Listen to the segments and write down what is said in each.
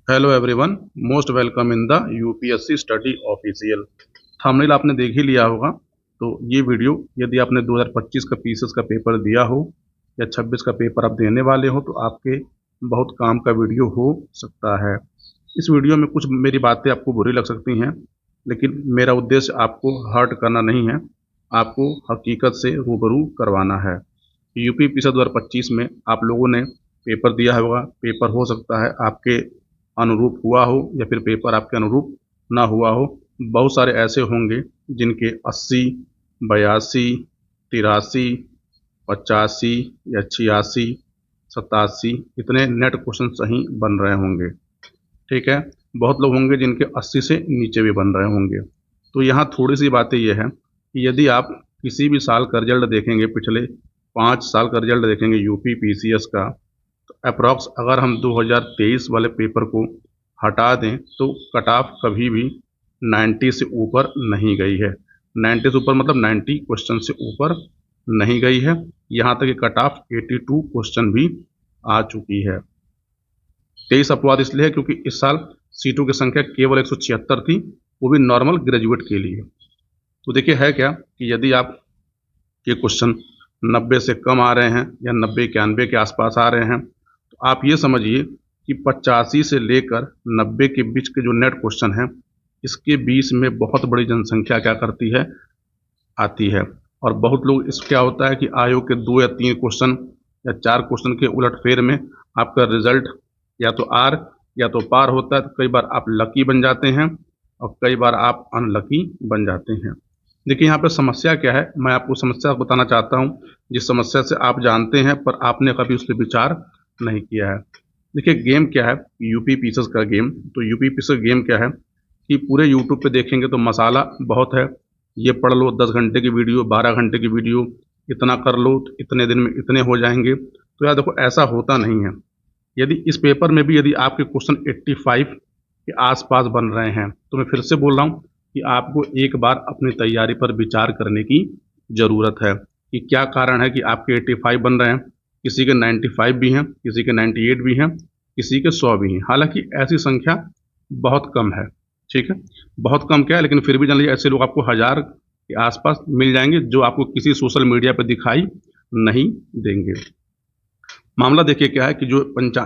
Hello everyone, most welcome in the UPSC study official. Thumbnail आपने देख ही लिया होगा। तो ये वीडियो यदि आपने 2025 का पीसीएस का पेपर दिया हो या 26 का पेपर आप देने वाले हो तो आपके बहुत काम का वीडियो हो सकता है। इस वीडियो में कुछ मेरी बातें आपको बुरी लग सकती हैं, लेकिन मेरा उद्देश्य आपको हर्ट करना नहीं है, आपको हकीकत से रूबरू करवाना है। यूपी पीसीएस 2025 में आप लोगों ने पेपर दिया होगा। पेपर हो सकता है आपके अनुरूप हुआ हो या फिर पेपर आपके अनुरूप ना हुआ हो। बहुत सारे ऐसे होंगे जिनके 80, 82, 83, 85 या 86, 87 इतने नेट क्वेश्चन सही बन रहे होंगे। ठीक है। बहुत लोग होंगे जिनके 80 से नीचे भी बन रहे होंगे। तो यहाँ थोड़ी सी बातें ये है कि यदि आप किसी भी साल का रिजल्ट देखेंगे, पिछले 5 साल का रिजल्ट देखेंगे यूपी पीसीएस का, तो अप्रॉक्स अगर हम 2023 वाले पेपर को हटा दें तो कट ऑफ कभी भी 90 से ऊपर नहीं गई है। 90 से ऊपर मतलब 90 क्वेश्चन से ऊपर नहीं गई है। यहाँ तक कि कट ऑफ 82 क्वेश्चन भी आ चुकी है। 23 अपवाद इसलिए है क्योंकि इस साल सीटों की संख्या केवल 176 थी, वो भी नॉर्मल ग्रेजुएट के लिए। तो देखिए है क्या कि यदि आप ये क्वेश्चन 90 से कम आ रहे हैं या 90-91 के आसपास आ रहे हैं तो आप ये समझिए कि 85 से लेकर 90 के बीच के जो नेट क्वेश्चन हैं, इसके बीच में बहुत बड़ी जनसंख्या क्या करती है, आती है। और बहुत लोग इस क्या होता है कि आयोग के 2 या 3 क्वेश्चन या 4 क्वेश्चन के उलटफेर में आपका रिजल्ट या तो आर या तो पार होता है। तो कई बार आप लकी बन जाते हैं और कई बार आप अनलकी बन जाते हैं। देखिए यहाँ पर समस्या क्या है, मैं आपको समस्या बताना चाहता हूँ जिस समस्या से आप जानते हैं पर आपने कभी उस पर विचार नहीं किया है। देखिए गेम क्या है, यूपी पीसीएस का गेम। तो यूपी पीसीएस गेम क्या है कि पूरे यूट्यूब पे देखेंगे तो मसाला बहुत है। ये पढ़ लो 10 घंटे की वीडियो, 12 घंटे की वीडियो, इतना कर लो तो इतने दिन में इतने हो जाएंगे। तो यार देखो ऐसा होता नहीं है। यदि इस पेपर में भी यदि आपके क्वेश्चन 85 के आसपास बन रहे हैं तो मैं फिर से बोल रहा हूँ कि आपको एक बार अपनी तैयारी पर विचार करने की ज़रूरत है कि क्या कारण है कि आपके 85 बन रहे हैं। किसी के 95 भी हैं, किसी के 98 भी हैं, किसी के 100 भी हैं। हालांकि ऐसी संख्या बहुत कम है। ठीक है, बहुत कम क्या है, लेकिन फिर भी जान लीजिए ऐसे लोग आपको 1000 के आसपास मिल जाएंगे जो आपको किसी सोशल मीडिया पर दिखाई नहीं देंगे। मामला देखिए क्या है कि जो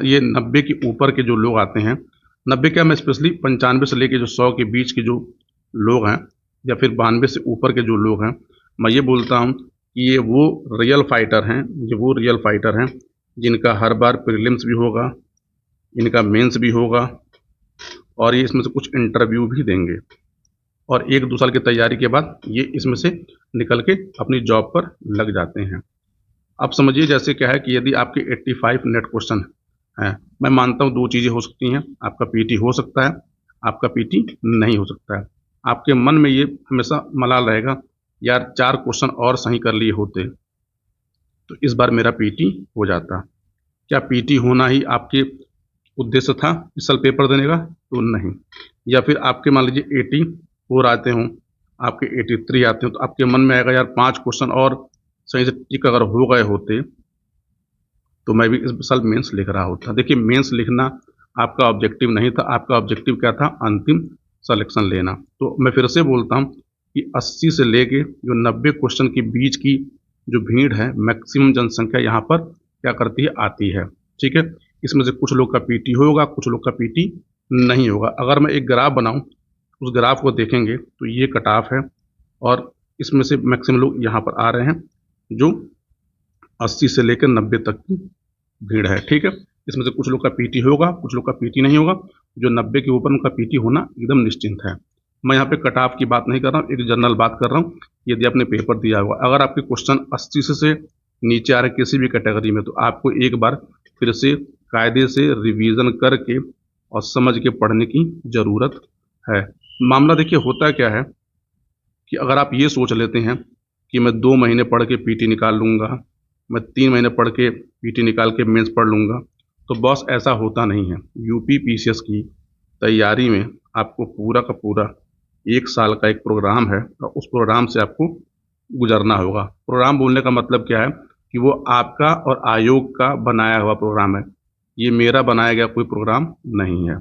ये 90 के ऊपर के जो लोग आते हैं, 90 क्या, मैं स्पेशली 95 से लेके जो 100 के बीच के जो लोग हैं या फिर 92 से ऊपर के जो लोग हैं, मैं ये बोलता हूँ कि ये वो रियल फाइटर हैं, ये वो रियल फाइटर हैं जिनका हर बार प्रीलिम्स भी होगा, इनका मेंस भी होगा और ये इसमें से कुछ इंटरव्यू भी देंगे और 1-2 साल की तैयारी के बाद ये इसमें से निकल के अपनी जॉब पर लग जाते हैं। अब समझिए जैसे क्या है कि यदि आपके 85 नेट क्वेश्चन हैं, मैं मानता हूँ 2 चीज़ें हो सकती हैं, आपका पीटी हो सकता है, आपका पीटी नहीं हो सकता है। आपके मन में ये हमेशा मलाल रहेगा, यार 4 क्वेश्चन और सही कर लिए होते तो इस बार मेरा पीटी हो जाता। क्या पीटी होना ही आपके उद्देश्य था इस साल पेपर देने का? तो नहीं। या फिर आपके मान लीजिए 84 आते हों, आपके 83 आते हों, तो आपके मन में आएगा यार 5 क्वेश्चन और सही से टिक अगर हो गए होते तो मैं भी इस साल मेंस लिख रहा होता। देखिए मेंस लिखना आपका ऑब्जेक्टिव नहीं था, आपका ऑब्जेक्टिव क्या था, अंतिम सिलेक्शन लेना। तो मैं फिर से बोलता हूँ कि 80 से लेके जो 90 क्वेश्चन के बीच की जो भीड़ है, मैक्सिमम जनसंख्या यहाँ पर क्या करती है, आती है। ठीक है, इसमें से कुछ लोग का पीटी होगा, कुछ लोग का पीटी नहीं होगा। अगर मैं एक ग्राफ बनाऊं, उस ग्राफ को देखेंगे तो ये कट ऑफ है और इसमें से मैक्सिमम लोग यहाँ पर आ रहे हैं जो 80 से लेकर 90 तक की भीड़ है। ठीक है, इसमें से कुछ लोग का पीटी होगा, कुछ लोग का पीटी नहीं होगा। जो 90 के ऊपर उनका पीटी होना एकदम निश्चिंत है। मैं यहाँ पे कट ऑफ की बात नहीं कर रहा हूँ, एक जनरल बात कर रहा हूँ। यदि आपने पेपर दिया होगा, अगर आपके क्वेश्चन 80 से नीचे आ रहे किसी भी कैटेगरी में, तो आपको एक बार फिर से कायदे से रिवीजन करके और समझ के पढ़ने की ज़रूरत है। मामला देखिए होता क्या है कि अगर आप ये सोच लेते हैं कि मैं 2 महीने पढ़ के पीटी निकाल लूँगा, मैं 3 महीने पढ़ के पीटी निकाल के मेंस पढ़ लूँगा, तो बॉस ऐसा होता नहीं है। यूपी पीसीएस की तैयारी में आपको पूरा का पूरा 1 साल का एक प्रोग्राम है और उस प्रोग्राम से आपको गुजरना होगा। प्रोग्राम बोलने का मतलब क्या है कि वो आपका और आयोग का बनाया हुआ प्रोग्राम है। ये मेरा बनाया गया कोई प्रोग्राम नहीं है।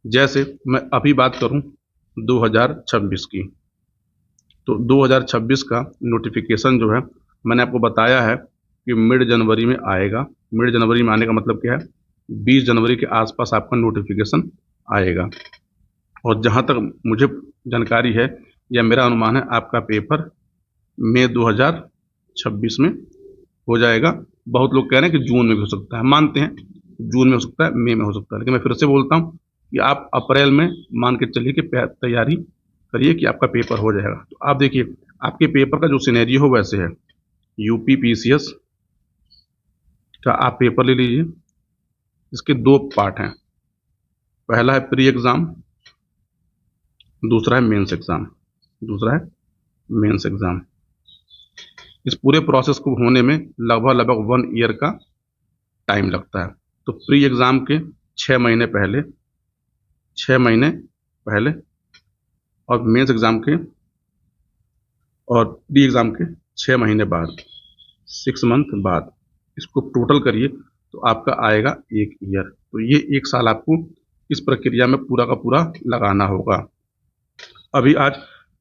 जैसे मैं अभी बात करूं 2026 की, तो 2026 का नोटिफिकेशन जो है मैंने आपको बताया है कि मिड जनवरी में आएगा। मिड जनवरी में आने का मतलब क्या है, 20 जनवरी के आसपास आपका नोटिफिकेशन आएगा। और जहाँ तक मुझे जानकारी है या मेरा अनुमान है, आपका पेपर मई 2026 में हो जाएगा। बहुत लोग कह रहे हैं कि जून में भी हो सकता है, मानते हैं जून में हो सकता है, मई में हो सकता है, लेकिन मैं फिर से बोलता हूँ कि आप अप्रैल में मान के चलिए कि तैयारी करिए कि आपका पेपर हो जाएगा। तो आप देखिए आपके पेपर का जो सिनेरियो हो वैसे है। यूपी पीसीएस का आप पेपर ले लीजिए। इसके दो पार्ट हैं, पहला है प्री एग्ज़ाम, दूसरा है मेंस एग्ज़ाम। दूसरा है मेंस एग्ज़ाम। इस पूरे प्रोसेस को होने में लगभग 1 ईयर का टाइम लगता है। तो प्री एग्ज़ाम के 6 महीने पहले, 6 महीने पहले, और मेंस एग्ज़ाम के और प्री एग्ज़ाम के 6 महीने बाद, 6 मंथ बाद, इसको टोटल करिए तो आपका आएगा 1 ईयर। तो ये 1 साल आपको इस प्रक्रिया में पूरा का पूरा लगाना होगा। अभी आज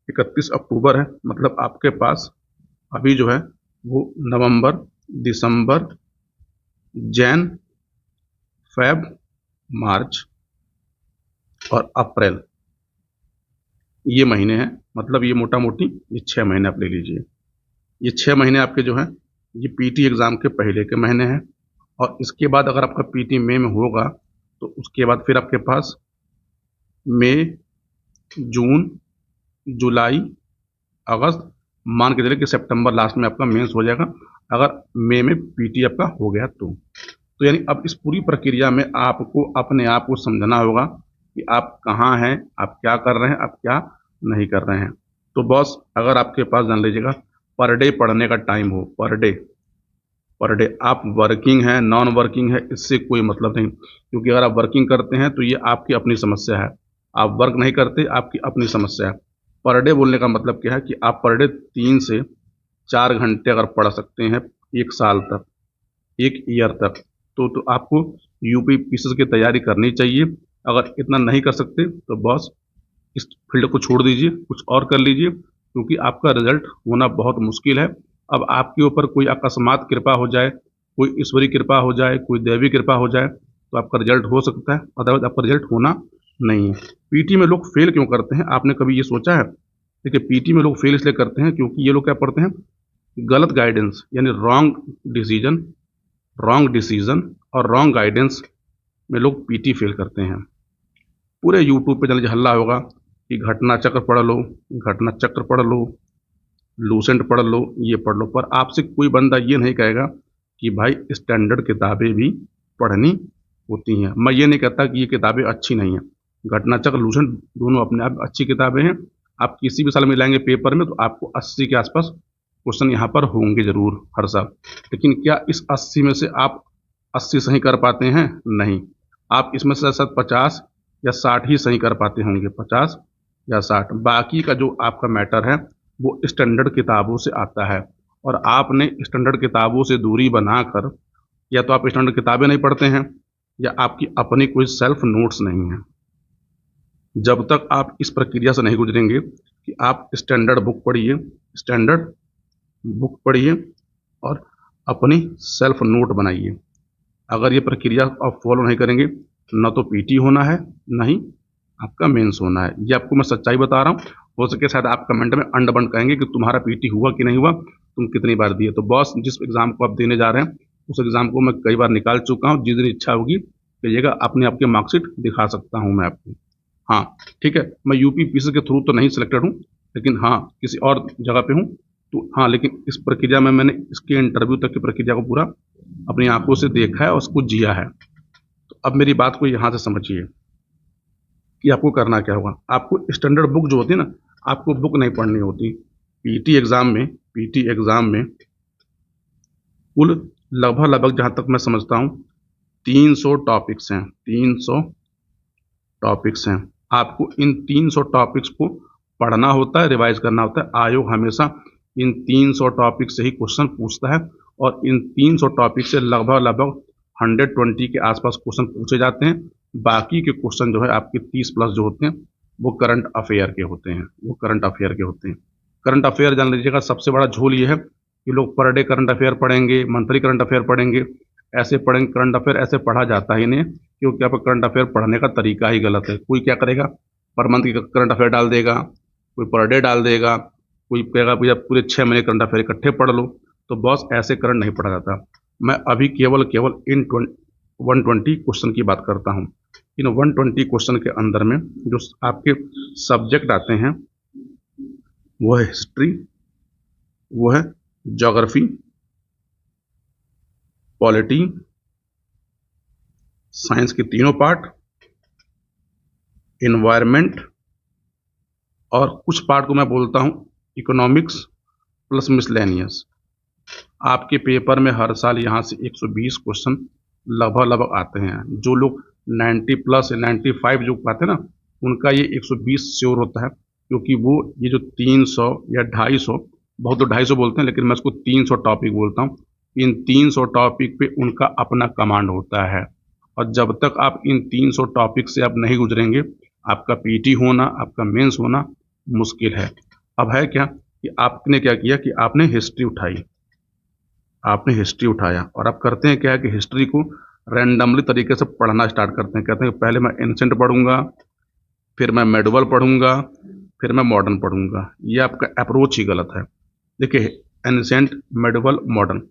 31 अक्टूबर है, मतलब आपके पास अभी जो है वो नवंबर, दिसंबर, जैन, फेब, मार्च और अप्रैल, ये महीने हैं। मतलब ये मोटा मोटी ये 6 महीने आप ले लीजिए। ये 6 महीने आपके जो हैं ये पीटी एग्ज़ाम के पहले के महीने हैं। और इसके बाद अगर आपका पीटी मई में होगा तो उसके बाद फिर आपके पास मई, जून, जुलाई, अगस्त, मान के चलिए कि सितंबर लास्ट में आपका मेंस हो जाएगा, अगर मई में पीटी आपका हो गया तो यानी अब इस पूरी प्रक्रिया में आपको अपने आप को समझना होगा कि आप कहाँ हैं, आप क्या कर रहे हैं, आप क्या नहीं कर रहे हैं। तो बॉस, अगर आपके पास जान लीजिएगा पर डे पढ़ने का टाइम हो, पर डे आप वर्किंग हैं, नॉन वर्किंग है, इससे कोई मतलब नहीं। क्योंकि अगर आप वर्किंग करते हैं तो ये आपकी अपनी समस्या है, आप वर्क नहीं करते आपकी अपनी समस्या है। पर डे बोलने का मतलब क्या है कि आप पर डे 3 से 4 घंटे अगर पढ़ सकते हैं 1 साल तक, 1 ईयर तक, तो आपको यूपी पीसीएस की तैयारी करनी चाहिए। अगर इतना नहीं कर सकते तो बॉस इस फील्ड को छोड़ दीजिए, कुछ और कर लीजिए, क्योंकि आपका रिजल्ट होना बहुत मुश्किल है। अब आपके ऊपर कोई अकस्मात कृपा हो जाए, कोई ईश्वरी कृपा हो जाए, कोई दैवी कृपा हो जाए तो आपका रिजल्ट हो सकता है, अदरवाइज आपका रिजल्ट होना नहीं है। पीटी में लोग फेल क्यों करते हैं, आपने कभी ये सोचा है? देखिए पीटी में लोग फेल इसलिए करते हैं क्योंकि ये लोग क्या पढ़ते हैं, गलत गाइडेंस, यानी रॉन्ग डिसीजन और रॉन्ग गाइडेंस में लोग पीटी फेल करते हैं। पूरे यूट्यूब पे चलिए हल्ला होगा कि घटना चक्र पढ़ लो, घटना चक्र पढ़ लो, लूसेंट पढ़ लो, ये पढ़ लो, पर आपसे कोई बंदा ये नहीं कहेगा कि भाई स्टैंडर्ड किताबें भी पढ़नी होती हैं। मैं ये नहीं कहता कि ये किताबें अच्छी नहीं हैं, घटना चक्र, लूसेंट दोनों अपने आप अच्छी किताबें हैं। आप किसी भी साल में लाएंगे पेपर में तो आपको 80 के आसपास क्वेश्चन यहाँ पर होंगे जरूर हर साल। लेकिन क्या इस 80 में से आप 80 सही कर पाते हैं? नहीं। आप इसमें से शायद 50 या 60 ही सही कर पाते होंगे, 50 या 60। बाकी का जो आपका मैटर है वो स्टैंडर्ड किताबों से आता है। और आपने स्टैंडर्ड किताबों से दूरी बनाकर, या तो आप स्टैंडर्ड किताबें नहीं पढ़ते हैं या आपकी अपनी कोई सेल्फ नोट्स नहीं है। जब तक आप इस प्रक्रिया से नहीं गुजरेंगे कि आप स्टैंडर्ड बुक पढ़िए, स्टैंडर्ड बुक पढ़िए और अपनी सेल्फ नोट बनाइए, अगर ये प्रक्रिया आप फॉलो नहीं करेंगे ना तो पीटी होना है, ना ही आपका मेंस होना है। ये आपको मैं सच्चाई बता रहा हूँ। हो सके शायद आप कमेंट में अंड बंड कहेंगे कि तुम्हारा पीटी हुआ कि नहीं हुआ, तुम कितनी बार दिए। तो बॉस, जिस एग्ज़ाम को आप देने जा रहे हैं उस एग्ज़ाम को मैं कई बार निकाल चुका हूँ। जिस दिन इच्छा होगी कहिएगा, अपने आपके मार्कशीट दिखा सकता हूँ मैं आपको। हाँ ठीक है, मैं यूपी पीसीएस के थ्रू तो नहीं सिलेक्टेड हूँ, लेकिन हाँ किसी और जगह पे हूँ तो हाँ, लेकिन इस प्रक्रिया में मैंने इसके इंटरव्यू तक की प्रक्रिया को पूरा अपनी आंखों से देखा है और उसको जिया है। तो अब मेरी बात को यहाँ से समझिए कि आपको करना क्या होगा। आपको स्टैंडर्ड बुक जो होती है ना, आपको बुक नहीं पढ़नी होती। पीटी एग्ज़ाम में कुल लगभग जहाँ तक मैं समझता हूँ 300 टॉपिक्स हैं, 300 टॉपिक्स हैं। आपको इन 300 टॉपिक्स को पढ़ना होता है, रिवाइज करना होता है। आयोग हमेशा इन 300 टॉपिक से ही क्वेश्चन पूछता है और इन 300 टॉपिक से लगभग 120 के आसपास क्वेश्चन पूछे जाते हैं। बाकी के क्वेश्चन जो है आपके 30 प्लस जो होते हैं वो करंट अफेयर के होते हैं, वो करंट अफेयर के होते हैं। करंट अफेयर जान लीजिएगा, सबसे बड़ा झोल ये है कि लोग पर डे करंट अफेयर पढ़ेंगे, मंथली करंट अफेयर पढ़ेंगे, ऐसे पढ़ेंगे। करंट अफेयर ऐसे पढ़ा जाता ही नहीं, क्योंकि आपका करंट अफेयर पढ़ने का तरीका ही गलत है। कोई क्या करेगा, पर मंथ की करंट अफेयर डाल देगा, कोई पर डे डाल देगा, कोई कहेगा भैया पूरे 6 महीने करंट अफेयर इकट्ठे पढ़ लो। तो बॉस ऐसे करंट नहीं पढ़ा जाता। मैं अभी केवल केवल इन 120 क्वेश्चन की बात करता हूँ। इन 120 क्वेश्चन के अंदर में जो आपके सब्जेक्ट आते हैं वो है हिस्ट्री, वो है ज्योग्राफी, पॉलिटी, साइंस के तीनों पार्ट, इन्वायरमेंट, और कुछ पार्ट को मैं बोलता हूँ इकोनॉमिक्स प्लस मिसलेनियस। आपके पेपर में हर साल यहाँ से 120 क्वेश्चन लगभग आते हैं। जो लोग 90 प्लस 95 जो पाते हैं ना, उनका ये 120 श्योर होता है, क्योंकि वो ये जो 300 या 250, बहुत लोग 250 बोलते हैं, लेकिन मैं इसको 300 टॉपिक बोलता हूँ। इन 300 टॉपिक पे उनका अपना कमांड होता है, और जब तक आप इन 300 टॉपिक से आप नहीं गुजरेंगे, आपका पीटी होना, आपका मेंस होना मुश्किल है। अब है क्या कि आपने क्या किया कि आपने हिस्ट्री उठाई, आपने हिस्ट्री उठाया, और आप करते हैं क्या है कि हिस्ट्री को रैंडमली तरीके से पढ़ना स्टार्ट करते हैं। कहते हैं कि पहले मैं एंशेंट पढ़ूंगा, फिर मैं मेडुअल पढ़ूंगा, फिर मैं मॉडर्न पढ़ूंगा। ये आपका अप्रोच ही गलत है। देखिए, एंशेंट, मेडुअल, मॉडर्न,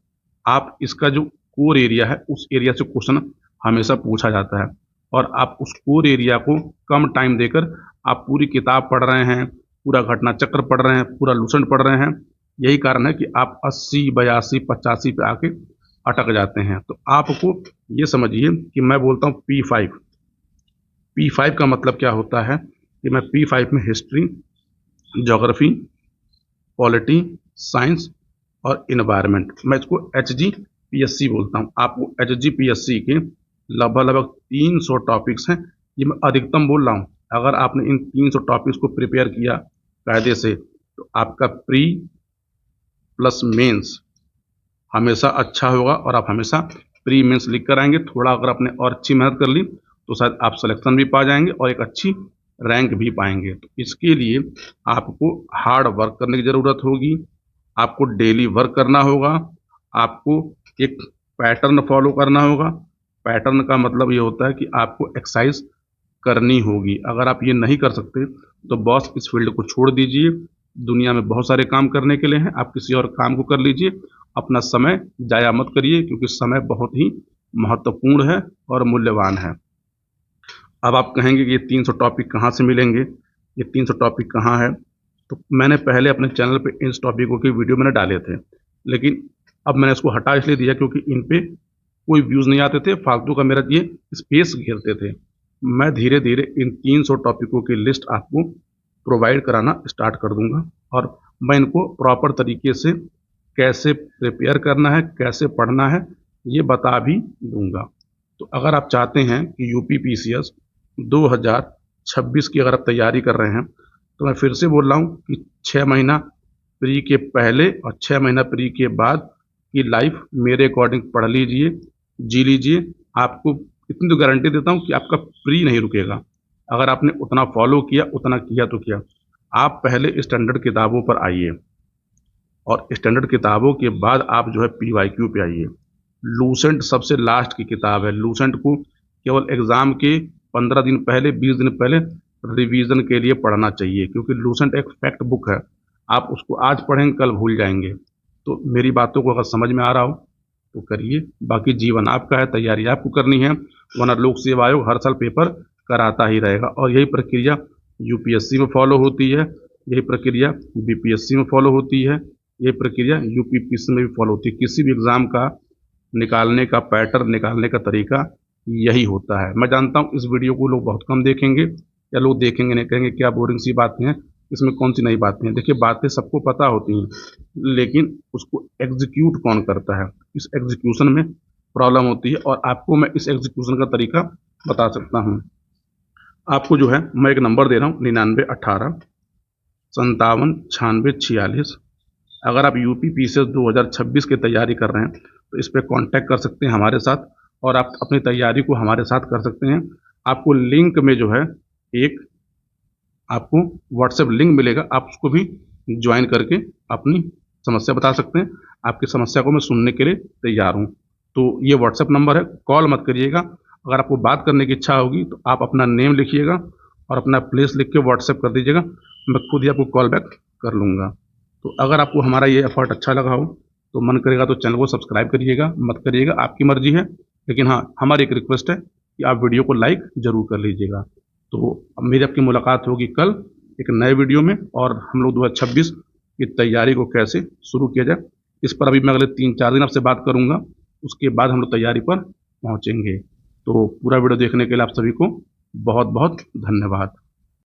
आप इसका जो कोर एरिया है उस एरिया से क्वेश्चन हमेशा पूछा जाता है, और आप उस कोर एरिया को कम टाइम देकर आप पूरी किताब पढ़ रहे हैं, पूरा घटना चक्र पढ़ रहे हैं, पूरा लूसेंट पढ़ रहे हैं। यही कारण है कि आप 80, 82, 85 पे आके अटक जाते हैं। तो आपको ये समझिए कि मैं बोलता हूँ P5। P5 का मतलब क्या होता है कि मैं P5 में हिस्ट्री, ज्योग्राफी, पॉलिटी, साइंस और इन्वायरमेंट, मैं इसको HGPSC बोलता हूँ। आपको HGPSC के लगभग 300 टॉपिक्स हैं। ये मैं अधिकतम बोल रहा हूँ। अगर आपने इन 300 टॉपिक्स को प्रिपेयर किया कायदे से, तो आपका प्री प्लस मेंस हमेशा अच्छा होगा, और आप हमेशा प्री मेंस लिख कर आएंगे। थोड़ा अगर आपने और अच्छी मेहनत कर ली तो शायद आप सिलेक्शन भी पा जाएंगे और एक अच्छी रैंक भी पाएंगे। तो इसके लिए आपको हार्ड वर्क करने की ज़रूरत होगी, आपको डेली वर्क करना होगा, आपको एक पैटर्न फॉलो करना होगा। पैटर्न का मतलब ये होता है कि आपको एक्सरसाइज करनी होगी। अगर आप ये नहीं कर सकते तो बॉस इस फील्ड को छोड़ दीजिए। दुनिया में बहुत सारे काम करने के लिए हैं, आप किसी और काम को कर लीजिए। अपना समय जाया मत करिए, क्योंकि समय बहुत ही महत्वपूर्ण है और मूल्यवान है। अब आप कहेंगे कि ये 300 टॉपिक कहाँ से मिलेंगे, ये 300 टॉपिक कहाँ है? तो मैंने पहले अपने चैनल पे इन टॉपिकों की वीडियो मैंने डाले थे, लेकिन अब मैंने इसको हटा इसलिए दिया क्योंकि इन पे कोई व्यूज़ नहीं आते थे, फालतू का मेरा ये स्पेस घेरते थे। मैं धीरे धीरे इन 300 टॉपिकों की लिस्ट आपको प्रोवाइड कराना स्टार्ट कर दूंगा, और मैं इनको प्रॉपर तरीके से कैसे प्रिपेयर करना है, कैसे पढ़ना है, ये बता भी दूंगा। तो अगर आप चाहते हैं कि यूपी PCS 2026 की अगर आप तैयारी कर रहे हैं, तो मैं फिर से बोल रहा हूँ कि 6 महीना प्री के पहले और 6 महीना प्री के बाद की लाइफ मेरे अकॉर्डिंग पढ़ लीजिए, जी लीजिए। आपको इतनी तो गारंटी देता हूँ कि आपका प्री नहीं रुकेगा। अगर आपने उतना फॉलो किया, उतना किया तो किया। आप पहले स्टैंडर्ड किताबों पर आइए, और स्टैंडर्ड किताबों के बाद आप जो है PYQ पे आइए। लूसेंट सबसे लास्ट की किताब है। लूसेंट को केवल एग्ज़ाम के 15 दिन पहले, 20 दिन पहले रिवीजन के लिए पढ़ना चाहिए, क्योंकि लूसेंट एक फैक्ट बुक है। आप उसको आज पढ़ेंगे, कल भूल जाएंगे। तो मेरी बातों को अगर समझ में आ रहा हो तो करिए, बाकी जीवन आपका है, तैयारी आपको करनी है, वरना लोक सेवा आयोग हर साल पेपर कराता ही रहेगा। और यही प्रक्रिया UPSC में फॉलो होती है, यही प्रक्रिया BPSC में फॉलो होती है, ये प्रक्रिया UPPSC में भी फॉलो होती है। किसी भी एग्ज़ाम का निकालने का पैटर्न, निकालने का तरीका यही होता है। मैं जानता हूँ इस वीडियो को लोग बहुत कम देखेंगे, या लोग देखेंगे नहीं, कहेंगे क्या बोरिंग सी बातें हैं, इसमें कौन सी नई बातें हैं। देखिए, बातें सबको पता होती हैं, लेकिन उसको एग्जीक्यूट कौन करता है, इस एग्जीक्यूशन में प्रॉब्लम होती है। और आपको मैं इस एग्जीक्यूशन का तरीका बता सकता हूँ। आपको जो है मैं एक नंबर दे रहा हूँ, 9918579646। अगर आप UPPCS 2026 की तैयारी कर रहे हैं तो इस पर कांटेक्ट कर सकते हैं हमारे साथ, और आप अपनी तैयारी को हमारे साथ कर सकते हैं। आपको लिंक में जो है एक आपको व्हाट्सएप लिंक मिलेगा, आप उसको भी ज्वाइन करके अपनी समस्या बता सकते हैं। आपकी समस्या को मैं सुनने के लिए तैयार हूँ। तो ये व्हाट्सएप नंबर है, कॉल मत करिएगा। अगर आपको बात करने की इच्छा होगी तो आप अपना नेम लिखिएगा और अपना प्लेस लिख के व्हाट्सएप कर दीजिएगा, मैं खुद ही आपको कॉल बैक कर लूँगा। तो अगर आपको हमारा ये एफर्ट अच्छा लगा हो तो मन करेगा तो चैनल को सब्सक्राइब करिएगा, मत करिएगा आपकी मर्जी है। लेकिन हाँ, हमारी एक रिक्वेस्ट है कि आप वीडियो को लाइक ज़रूर कर लीजिएगा। तो अब मेरी आपकी मुलाकात होगी कल एक नए वीडियो में, और हम लोग 2026 की तैयारी को कैसे शुरू किया जाए इस पर अभी मैं अगले 3-4 दिन आपसे बात करूँगा। उसके बाद हम लोग तैयारी पर पहुँचेंगे। तो पूरा वीडियो देखने के लिए आप सभी को बहुत बहुत धन्यवाद।